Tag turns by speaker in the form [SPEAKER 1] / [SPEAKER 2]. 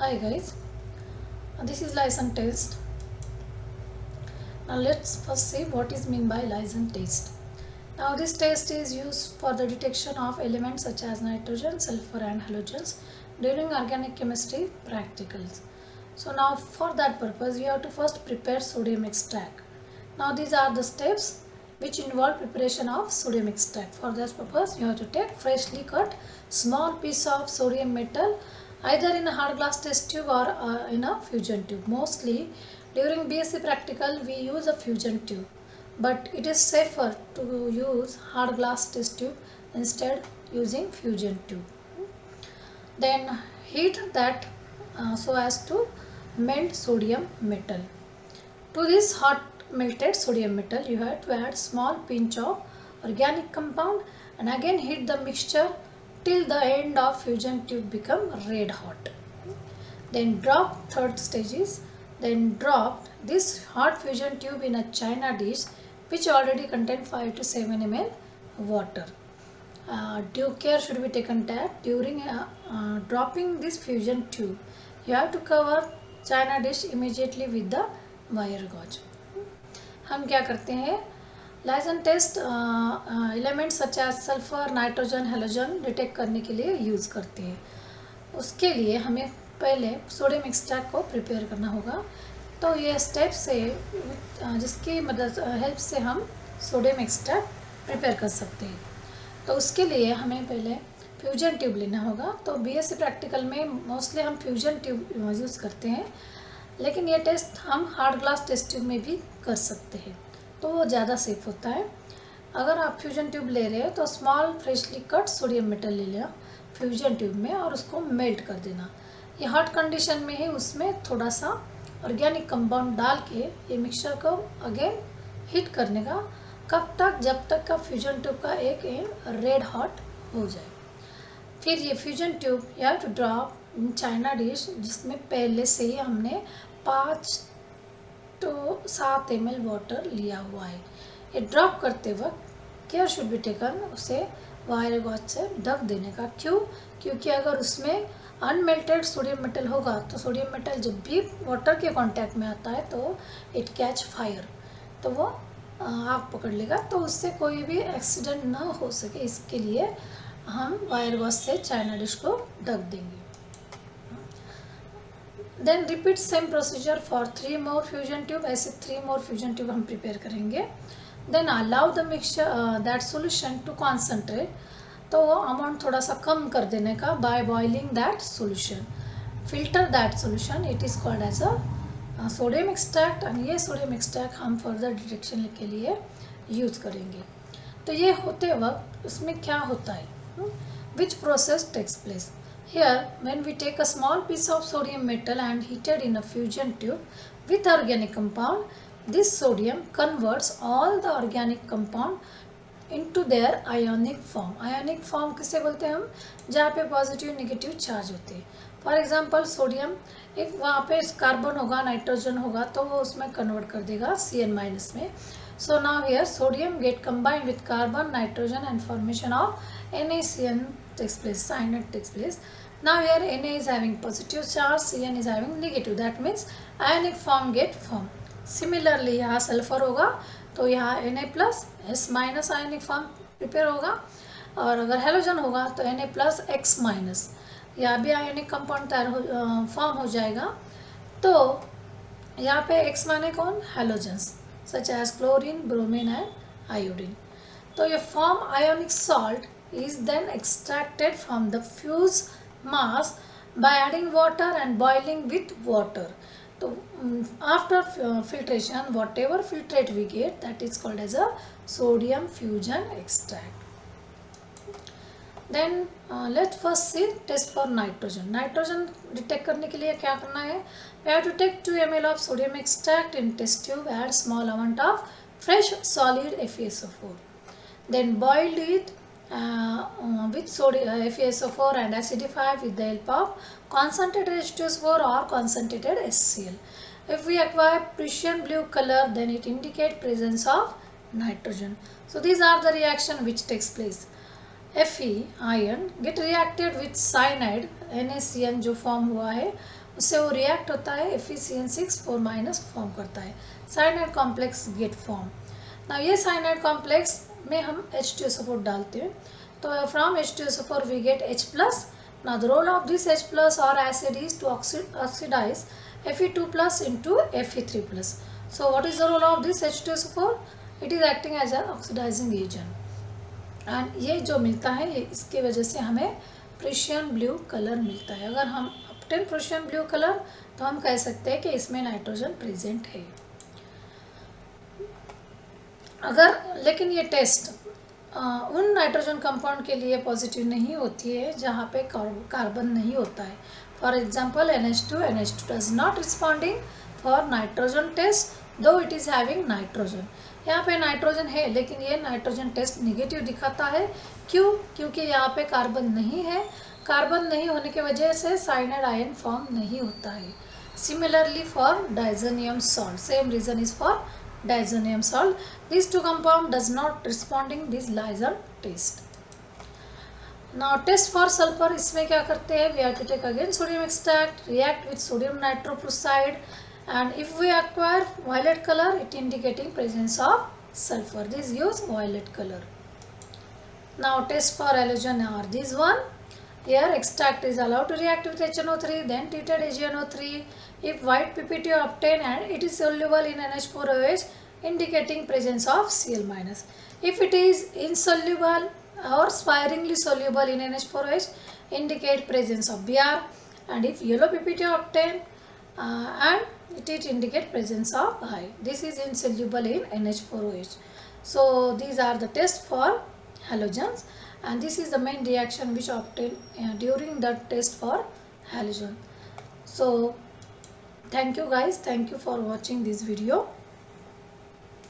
[SPEAKER 1] Hi guys, this is Lyson test. Now let's first see what is meant by Lyson test. Now this test is used for the detection of elements such as nitrogen, sulfur and halogens during organic chemistry practicals. So now for that purpose we have to first prepare sodium extract. Now these are the steps which involve preparation of sodium extract. For this purpose you have to take freshly cut small piece of sodium metal either in a hard glass test tube or in a fusion tube. Mostly during BSc practical we use a fusion tube, but it is safer to use hard glass test tube instead using fusion tube. Then heat that so as to melt sodium metal. To this hot melted sodium metal you have to add small pinch of organic compound and again heat the mixture till the end of fusion tube become red hot. Then drop third stages. Then drop this hot fusion tube in a china dish which already contain 5 to 7 ml water. Due care should be taken that during dropping this fusion tube you have to cover china dish immediately with the wire gauze. हम क्या करते हैं, Lassaigne test elements such as sulphur, nitrogen, halogen detect करने के लिए use करते हैं. उसके लिए हमें पहले सोडियम एक्सट्रैक्ट को प्रिपेयर करना होगा. तो ये स्टेप्स है जिसकी मदद हेल्प से हम सोडियम एक्सट्रैक्ट प्रिपेयर कर सकते हैं. तो उसके लिए हमें पहले फ्यूजन ट्यूब लेना होगा. तो बीएससी प्रैक्टिकल में मोस्टली हम फ्यूजन ट्यूब यूज़ करते हैं, लेकिन ये टेस्ट हम हार्ड ग्लास टेस्ट ट्यूब में भी कर सकते हैं, तो वो ज़्यादा सेफ होता है. अगर आप फ्यूजन ट्यूब ले रहे हो तो small freshly cut sodium metal ले लेना फ्यूजन ट्यूब में और उसको मेल्ट कर देना. ये हॉट कंडीशन में ही उसमें थोड़ा सा ऑर्गेनिक कंपाउंड डाल के ये मिक्सचर को अगेन हीट करने का. कब तक? जब तक का फ्यूजन ट्यूब का एक एंड रेड हॉट हो जाए. फिर ये fusion tube you have to drop in china dish जिसमें पहले से ही हमने 5 to 7 ml वाटर लिया हुआ है. ये ड्रॉप करते वक्त केयर शुड बी टेकन उसे वायर गॉज से ढक देने का. क्यों? क्योंकि अगर उसमें अनमेल्टेड सोडियम मेटल होगा तो सोडियम मेटल जब भी वाटर के कांटेक्ट में आता है तो इट कैच फायर, तो वो आग पकड़ लेगा. तो उससे कोई भी एक्सीडेंट ना हो सके इसके लिए हम वायर गॉज से चाइना डिश को ढक देंगे. Then repeat same procedure for 3 more fusion tube. ऐसे 3 more फ्यूजन ट्यूब हम प्रिपेयर करेंगे. Then allow the mixture that solution to concentrate. तो वो अमाउंट थोड़ा सा कम कर देने का by boiling that solution. Filter that solution, it is called as a sodium extract. And ये सोडियम एक्सट्रैक्ट हम फर्दर डिटेक्शन के लिए यूज़ करेंगे. तो ये होते वक्त उसमें क्या होता है, which process takes place. Here, when we take a small piece of sodium metal and heated in a fusion tube with organic compound, this sodium converts all the organic compound into their ionic form. Ionic form किसे बोलते हैं हम? जहाँ पे positive negative charge होते हैं. For example sodium, एक वहाँ पे कार्बन होगा, नाइट्रोजन होगा, तो वो उसमें कन्वर्ट कर देगा Cn माइनस में. So now here sodium get combined with carbon, nitrogen and formation of NaCN takes place, cyanide takes place. Now here Na is having positive charge, Cn is having negative. That means ionic form get formed. Similarly यहाँ sulphur होगा तो यहाँ Na plus S minus ionic form prepare होगा, और अगर halogen होगा तो Na plus X minus, यहाँ भी आयनिक कंपाउंड तैयार फॉर्म हो जाएगा. तो यहाँ पे X माने कौन? Halogens such as chlorine, bromine and iodine. तो ये form ionic salt is then extracted from the fused mass by adding water and boiling with water. तो after filtration whatever filtrate we get, that is called as a sodium fusion extract. Then let's first see test for nitrogen. Nitrogen detect करने के लिए क्या करना है? We have to take 2 ml of sodium extract in test tube, add small amount of fresh solid FeSO4. Then boiled it with sodium FeSO4 and acidify with the help of concentrated H2SO4 or concentrated HCl. If we acquire Prussian blue color, then it indicates presence of nitrogen. So these are the reaction which takes place. Fe ion get reacted with cyanide NaCN जो form हुआ है उससे वो react होता है, FeCN6 4- form करता है, cyanide complex gate form. ना ये साइनाइड कॉम्प्लेक्स में हम H2SO4 डालते हैं, तो from H2SO4 we get H+. Now the role of this H+ or acid is to oxidize Fe2+ into Fe3+. So what is the role of this H2SO4? It is acting as an oxidizing agent. And ये जो मिलता है ये इसके वजह से हमें प्रेशियन blue colour मिलता है। अगर हम ऑब्टेन प्रेशियन ब्लू कलर तो हम कह सकते हैं कि इसमें नाइट्रोजन प्रेजेंट है। अगर लेकिन ये टेस्ट उन नाइट्रोजन कंपाउंड के लिए पॉजिटिव नहीं होती है जहाँ पे कार्बन नहीं होता है। For example NH2 does not responding for nitrogen test though it is having nitrogen. यहाँ पे नाइट्रोजन है लेकिन ये नाइट्रोजन टेस्ट निगेटिव दिखाता है। क्यों? क्योंकि यहाँ पे कार्बन नहीं है। कार्बन नहीं होने की वजह से साइनाइड आयन फॉर्म नहीं होता है। Similarly for diazonium salt, same reason is for diazonium salt. These two compound does not responding this Lyson test. Now test for sulfur, इसमें क्या करते हैं? We have to take again sodium extract, react with sodium nitroprusside, and if we acquire violet color, it indicating presence of sulfur. This gives violet color. Now test for halogen are this one. Here extract is allowed to react with HNO3, then treated AgNO3. If white PPT obtained and it is soluble in NH4OH, indicating presence of Cl-. If it is insoluble or sparingly soluble in NH4OH, indicate presence of Br. And if yellow PPT obtained and it indicate presence of I. This is insoluble in NH4OH. So these are the tests for halogens. And this is the main reaction which obtained during the test for halogen. So thank you guys, thank you for watching this video.